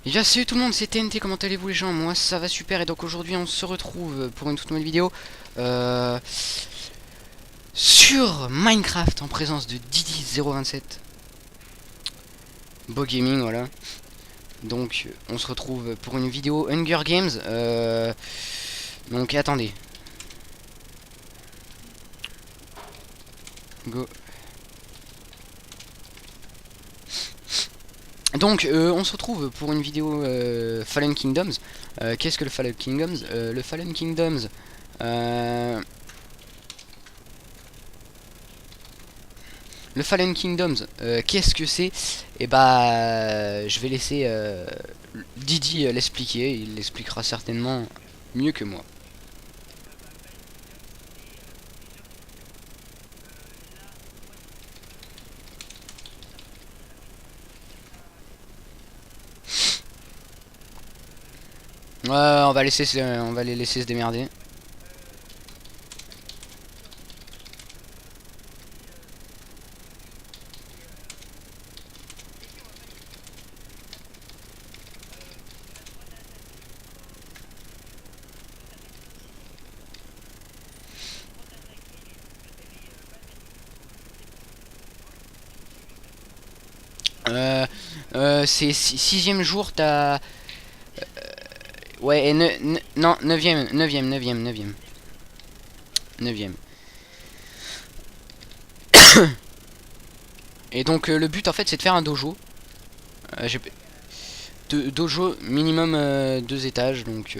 Et bien salut tout le monde, c'est TNT, comment allez-vous les gens? Moi ça va super et donc aujourd'hui on se retrouve pour une toute nouvelle vidéo sur Minecraft en présence de Didi027 Beau Gaming, voilà. Donc on se retrouve pour une vidéo Hunger Games. Donc attendez. Go. Donc on se retrouve pour une vidéo Fallen Kingdoms. Qu'est-ce que le Fallen Kingdoms? Le Fallen Kingdoms, le Fallen Kingdoms, qu'est-ce que c'est? Et bah, je vais laisser Didi l'expliquer. Il l'expliquera certainement mieux que moi. On va les laisser se démerder. C'est sixième jour, t'as... Ouais, et non, neuvième. Et donc le but en fait c'est de faire un dojo. J'ai dojo minimum 2 étages, donc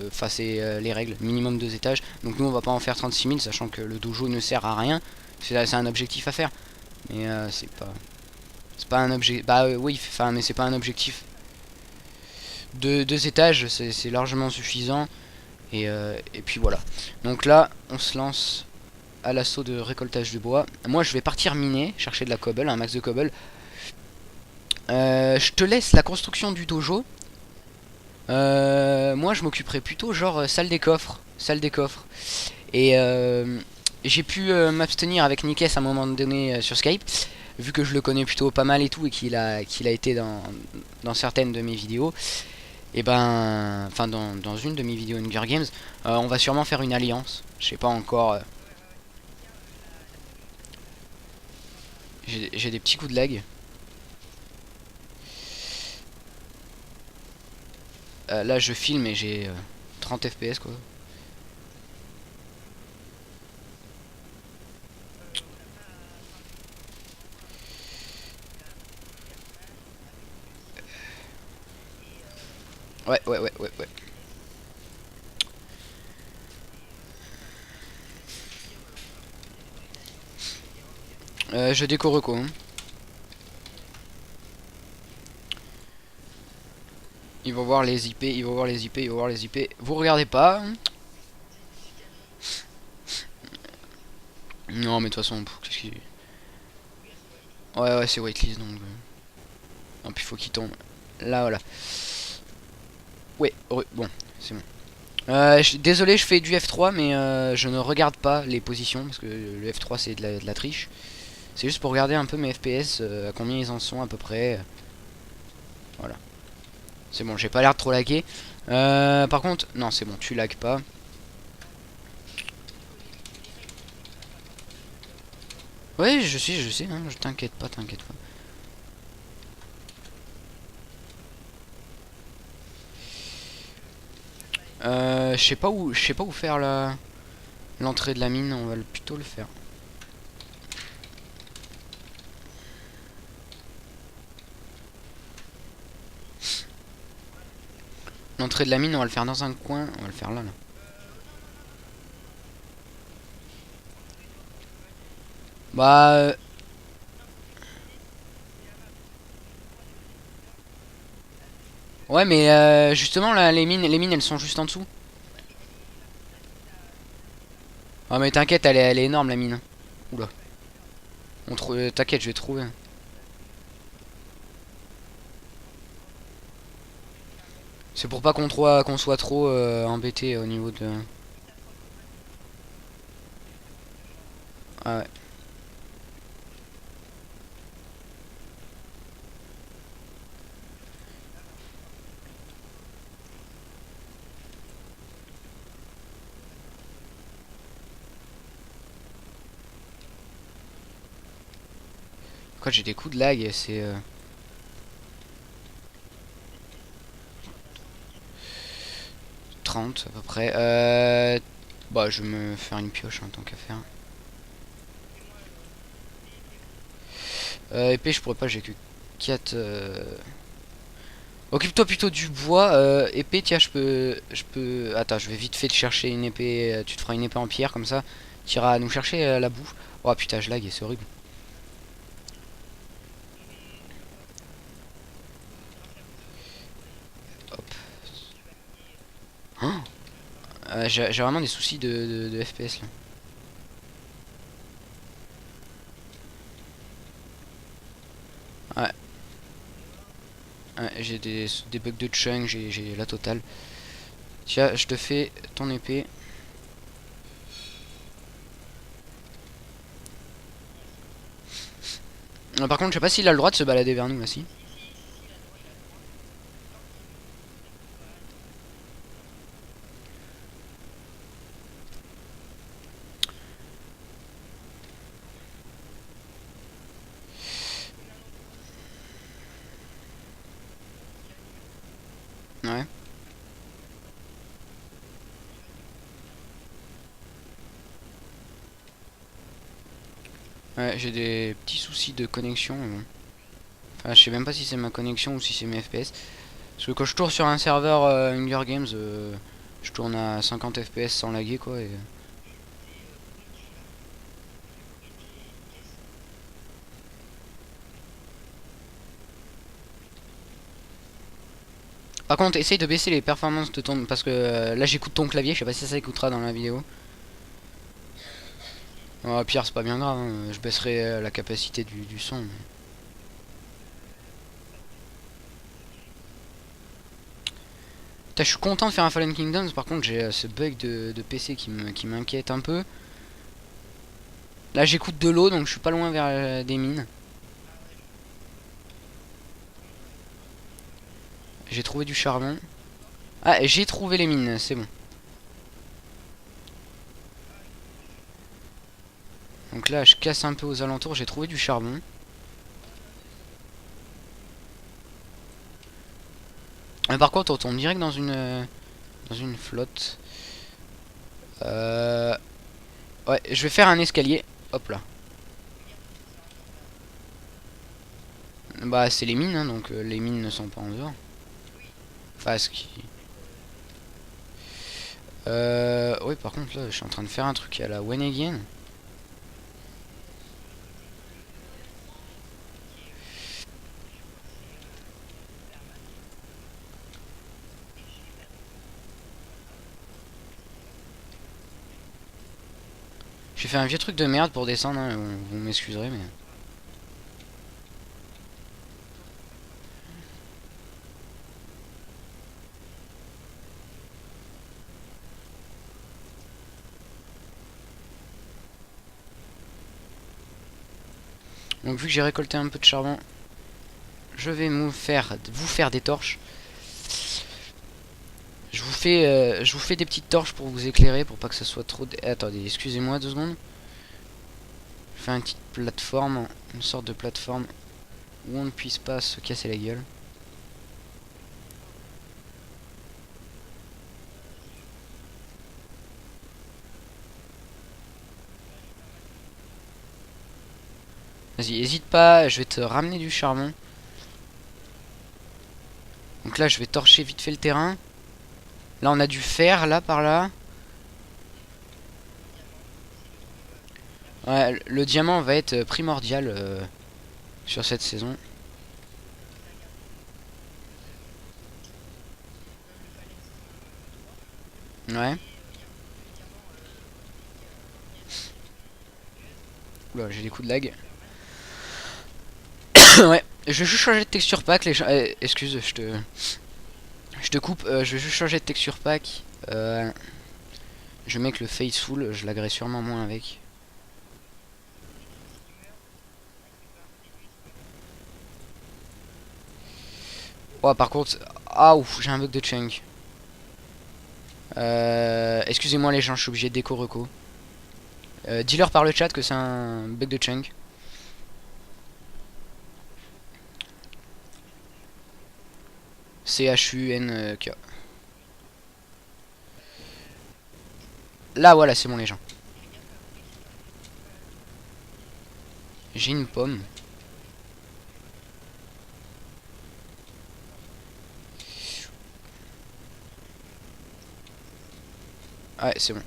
enfin c'est les règles, minimum 2 étages. Donc nous on va pas en faire 36 000, sachant que le dojo ne sert à rien. C'est un objectif à faire, mais c'est pas un objectif. Bah oui, enfin mais c'est pas un objectif. 2 étages c'est largement suffisant. Et puis voilà. Donc là on se lance à l'assaut de récoltage de bois. Moi je vais partir miner, chercher de la cobble, un max de cobble. Je te laisse la construction du dojo. Moi je m'occuperai plutôt genre salle des coffres. Salle des coffres. Et j'ai pu m'abstenir avec Nikes à un moment donné sur Skype. Vu que je le connais plutôt pas mal et tout. Et qu'il a été dans certaines de mes vidéos. Et ben. Enfin dans une de mes vidéos Hunger Games. On va sûrement faire une alliance. Je sais pas encore. J'ai des petits coups de lag. Là je filme et j'ai 30 FPS quoi. Ouais. Je décore quoi. Hein. Ils vont voir les IP, ils vont voir les IP, ils vont voir les IP. Vous regardez pas. Hein. Non mais de toute façon, qu'est-ce qu'il... Ouais c'est whitelist donc... Non puis faut qu'il tombe. Là voilà. Ouais, bon, c'est bon. Désolé, je fais du F3 mais je ne regarde pas les positions parce que le F3 c'est de la triche. C'est juste pour regarder un peu mes FPS, à combien ils en sont à peu près. Voilà. C'est bon, j'ai pas l'air de trop laguer. Par contre, non c'est bon, tu lagues pas. Ouais, je sais, hein, je t'inquiète pas, t'inquiète pas. Je sais pas où faire l'entrée de la mine, on va plutôt le faire. L'entrée de la mine, on va le faire dans un coin, on va le faire là. Bah... Ouais, mais justement, là, les mines, elles sont juste en dessous. Ah, mais t'inquiète, elle est énorme, la mine. Oula. T'inquiète, je vais trouver. C'est pour pas qu'on soit trop embêté au niveau de... Ah ouais. Quand j'ai des coups de lag, c'est... 30 à peu près. Bah, je vais me faire une pioche, hein, tant qu'à faire. Épée, je pourrais pas, j'ai que 4... Occupe-toi plutôt du bois. Épée, tiens, je peux... Attends, je vais vite fait te chercher une épée. Tu te feras une épée en pierre, comme ça. Tu iras nous chercher la boue. Oh putain, je lag et c'est horrible. Hop. Oh, j'ai vraiment des soucis de FPS là. Ouais, ouais, j'ai des bugs de chunk, j'ai la totale. Tiens, je te fais ton épée. Par contre, je sais pas s'il a le droit de se balader vers nous là, si. Ouais. Ouais, j'ai des petits soucis de connexion. Mais bon. Enfin, je sais même pas si c'est ma connexion ou si c'est mes FPS. Parce que quand je tourne sur un serveur Hunger Games, je tourne à 50 FPS sans laguer quoi. Et... Par contre, essaye de baisser les performances de ton... Parce que là j'écoute ton clavier, je sais pas si ça écoutera dans la vidéo. Oh, Pierre, c'est pas bien grave, hein. Je baisserai la capacité du son. Mais... Putain, je suis content de faire un Fallen Kingdoms, par contre j'ai ce bug de PC qui m'inquiète un peu. Là j'écoute de l'eau, donc je suis pas loin vers des mines. J'ai trouvé du charbon. Ah, j'ai trouvé les mines, c'est bon. Donc là je casse un peu aux alentours, j'ai trouvé du charbon. Par contre on tombe direct dans une flotte. Ouais, je vais faire un escalier. Hop là. Bah c'est les mines, hein, donc les mines ne sont pas en dehors. Enfin ce qui... Oui, par contre là je suis en train de faire un truc à la One Again. J'ai fait un vieux truc de merde pour descendre, hein, vous m'excuserez mais... Donc vu que j'ai récolté un peu de charbon, je vais vous faire des torches. Je vous fais des petites torches pour vous éclairer, pour pas que ça soit trop... Attendez, excusez-moi 2 secondes. Je fais une petite plateforme, une sorte de plateforme où on ne puisse pas se casser la gueule. Vas-y, hésite pas, je vais te ramener du charbon. Donc là, je vais torcher vite fait le terrain. Là, on a du fer, là, par là. Ouais, le diamant va être primordial sur cette saison. Ouais. Oula, j'ai des coups de lag. Ouais, je vais juste changer de texture pack. Excuse, je te coupe. Je vais juste changer de texture pack. Je mets que le Faithful, je l'agrai sûrement moins avec. Oh, par contre, ah ouf, j'ai un bug de chunk. Excusez-moi les gens, je suis obligé de déco reco. Dis-leur par le chat que c'est un bug de chunk. CHUNK. Là, voilà, c'est bon les gens. J'ai une pomme. Ouais, c'est bon.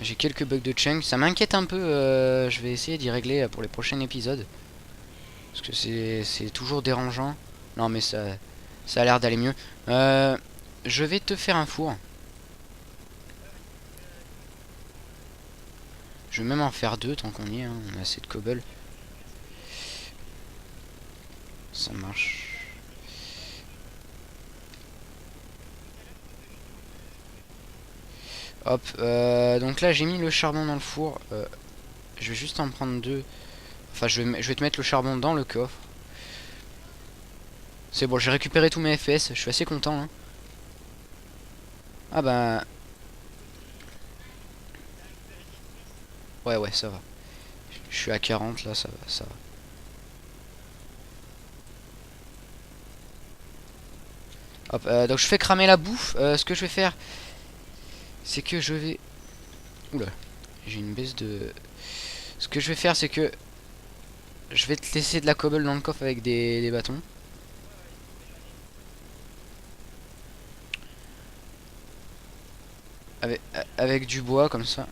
J'ai quelques bugs de chunk. Ça m'inquiète un peu. Je vais essayer d'y régler pour les prochains épisodes. Parce que c'est toujours dérangeant. Non, mais ça a l'air d'aller mieux. Je vais te faire un four. Je vais même en faire deux tant qu'on y est. Hein. On a assez de cobble. Ça marche. Hop. Donc là, j'ai mis le charbon dans le four. Je vais juste en prendre deux. Enfin, je vais te mettre le charbon dans le coffre. C'est bon, j'ai récupéré tous mes FPS. Je suis assez content. Hein. Ah bah... Ouais, ça va. Je suis à 40 là, ça va, ça va. Hop, donc je fais cramer la bouffe. Ce que je vais faire, c'est que je vais... Oula, j'ai une baisse de... Ce que je vais faire, c'est que... Je vais te laisser de la cobble dans le coffre avec des bâtons. Avec du bois, comme ça.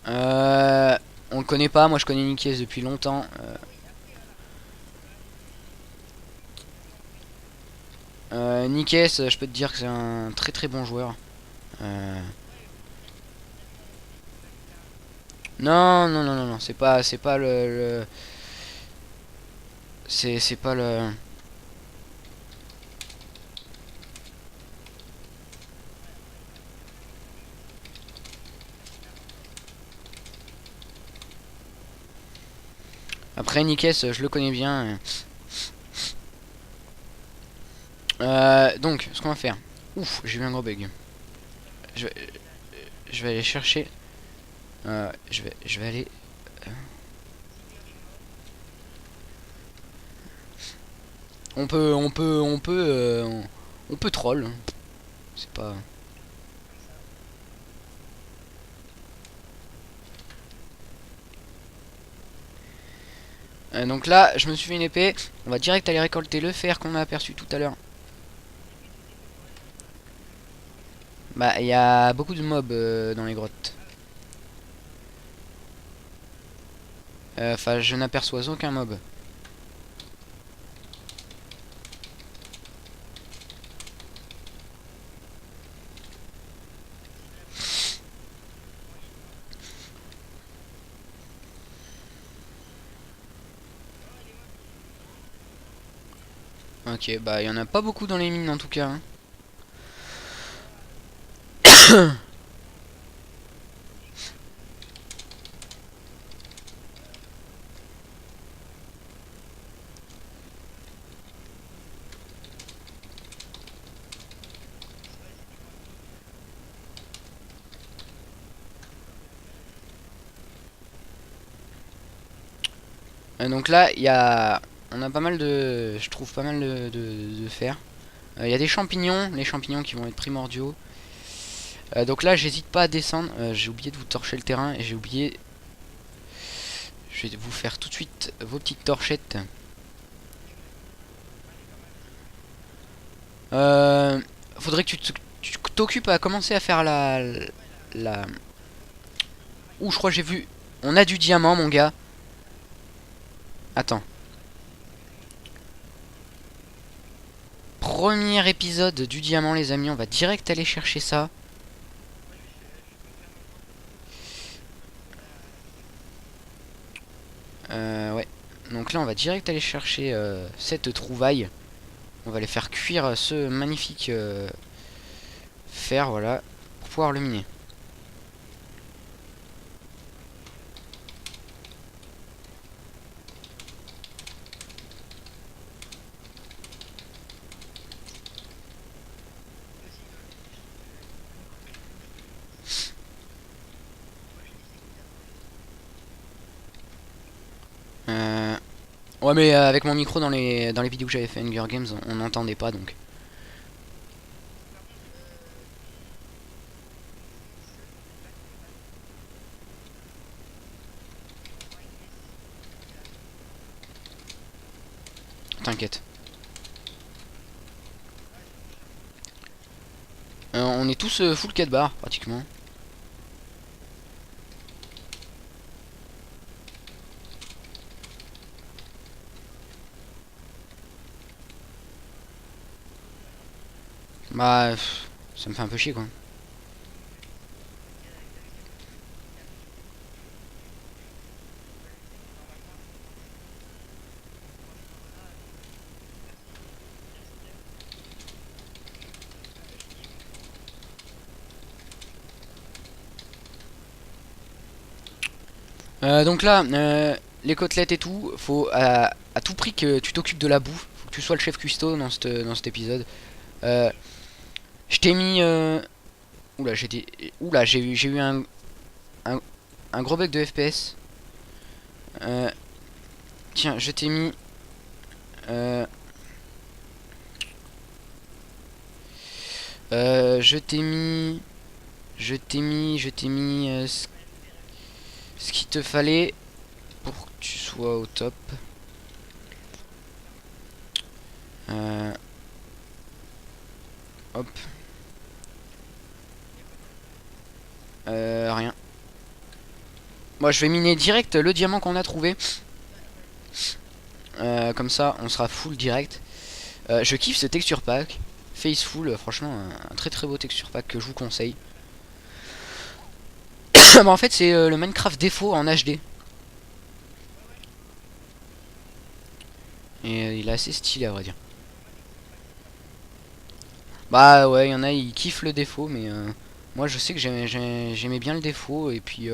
On le connaît pas, moi je connais Nikies depuis longtemps. Nikies, je peux te dire que c'est un très très bon joueur. Non, c'est pas le c'est pas le... Après Nikies, je le connais bien. Donc, ce qu'on va faire. Ouf, j'ai eu un gros bug. Je, je vais aller chercher. Je vais aller. On peut troll. C'est pas. Donc là, je me suis fait une épée. On va direct aller récolter le fer qu'on a aperçu tout à l'heure. Bah, il y a beaucoup de mobs dans les grottes. Enfin, je n'aperçois aucun mob. Ok, bah il y en a pas beaucoup dans les mines en tout cas. Hein. Donc là, il y a... On a pas mal de... Je trouve pas mal de fer. Il y a des champignons, les champignons qui vont être primordiaux. Donc là, j'hésite pas à descendre. J'ai oublié de vous torcher le terrain et j'ai oublié... Je vais vous faire tout de suite vos petites torchettes. Faudrait que tu t'occupes à commencer à faire la... Ouh, je crois que j'ai vu... On a du diamant, mon gars. Attends. Premier épisode du diamant, les amis. On va direct aller chercher ça. Ouais. Donc là, on va direct aller chercher cette trouvaille. On va les faire cuire ce magnifique fer, voilà, pour pouvoir le miner. Ouais, mais avec mon micro dans les vidéos que j'avais fait Hunger Games, on n'entendait pas donc. T'inquiète. On est tous full 4 bar pratiquement. Bah, ça me fait un peu chier quoi. Donc là, les côtelettes et tout, faut à tout prix que tu t'occupes de la bouffe. Faut que tu sois le chef cuistot dans cet épisode. Euh, je t'ai mis... Oula, j'ai eu un, un gros bug de FPS. Tiens, je t'ai mis... je t'ai mis... Je t'ai mis ce qu'il te fallait pour que tu sois au top. Hop. Rien. Moi, je vais miner direct le diamant qu'on a trouvé. Comme ça, on sera full direct. Je kiffe ce texture pack. Faceful, franchement, un très très beau texture pack que je vous conseille. Bah, en fait, c'est le Minecraft défaut en HD. Et il est assez stylé, à vrai dire. Bah ouais, il y en a, ils kiffent le défaut, mais moi je sais que j'aimais bien le défaut, et puis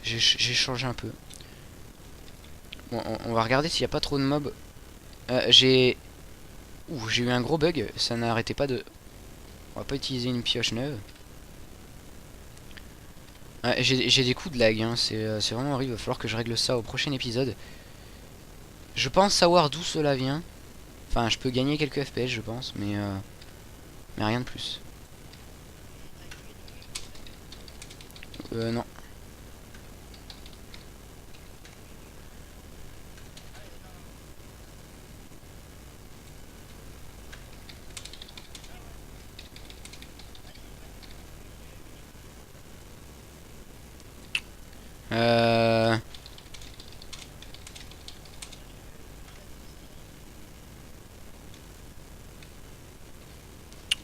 j'ai changé un peu. Bon, on va regarder s'il n'y a pas trop de mobs. J'ai eu un gros bug, ça n'arrêtait pas de... On va pas utiliser une pioche neuve. J'ai des coups de lag, hein. C'est vraiment horrible, il va falloir que je règle ça au prochain épisode. Je pense savoir d'où cela vient. Enfin, je peux gagner quelques FPS, je pense, mais rien de plus. Non.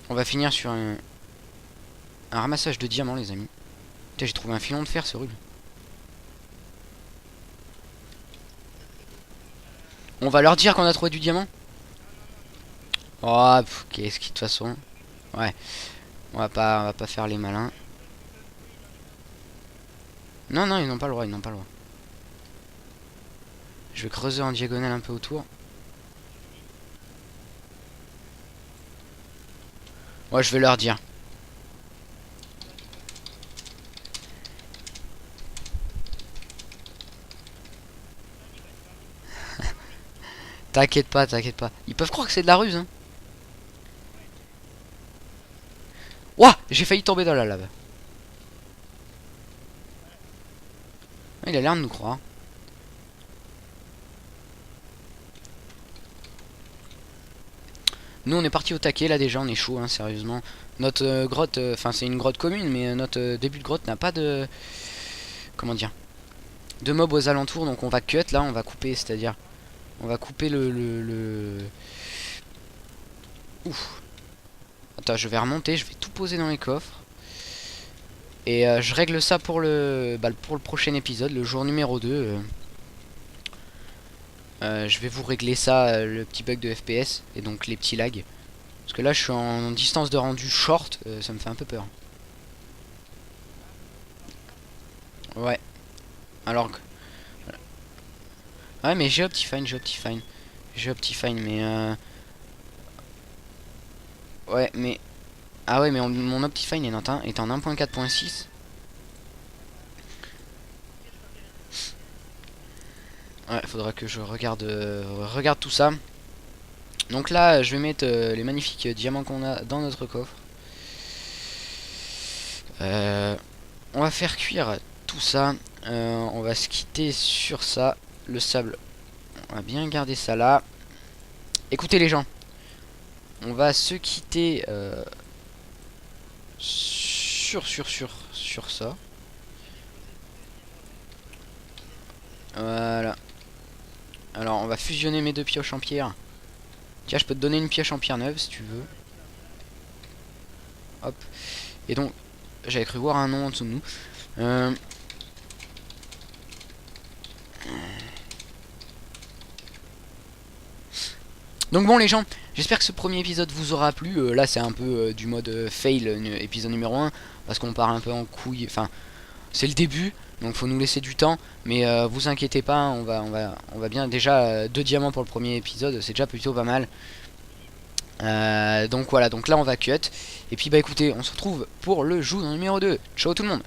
On va finir sur un ramassage de diamants, les amis. Putain, j'ai trouvé un filon de fer, c'est horrible. On va leur dire qu'on a trouvé du diamant. Oh, qu'est-ce qui de toute façon. Ouais, on va pas faire les malins. Non, non, ils n'ont pas le droit, ils n'ont pas le droit. Je vais creuser en diagonale un peu autour. Ouais, je vais leur dire. T'inquiète pas, t'inquiète pas. Ils peuvent croire que c'est de la ruse, hein. Ouah, j'ai failli tomber dans la lave. Il a l'air de nous croire. Nous on est parti au taquet là déjà, on est chaud hein, sérieusement. Notre grotte, enfin c'est une grotte commune, mais notre début de grotte n'a pas de... Comment dire, de mobs aux alentours, donc on va cut là, on va couper, c'est-à-dire... On va couper Ouf. Attends, je vais remonter, je vais tout poser dans les coffres. Et je règle ça pour pour le prochain épisode, le jour numéro 2. Je vais vous régler ça, le petit bug de FPS, et donc les petits lags. Parce que là je suis en distance de rendu short, ça me fait un peu peur. Ouais. Alors que... Ouais mais j'ai Optifine, mais ouais mais... Ah ouais mais mon Optifine est en 1.4.6. Ouais, faudra que je regarde, regarde tout ça. Donc là, je vais mettre les magnifiques diamants qu'on a dans notre coffre. On va faire cuire tout ça. On va se quitter sur ça. Le sable, on va bien garder ça là. Écoutez les gens, on va se quitter sur ça. Voilà. Alors on va fusionner mes deux pioches en pierre. Tiens, je peux te donner une pioche en pierre neuve si tu veux. Hop. Et donc, j'avais cru voir un nom en dessous de nous. Donc bon les gens, j'espère que ce premier épisode vous aura plu. Là c'est un peu du mode fail, épisode numéro 1. Parce qu'on part un peu en couille. Enfin, c'est le début. Donc faut nous laisser du temps. Mais vous inquiétez pas, on va bien. Déjà 2 diamants pour le premier épisode, c'est déjà plutôt pas mal. Donc voilà, donc là on va cut. Et puis bah écoutez, on se retrouve pour le jour numéro 2. Ciao tout le monde.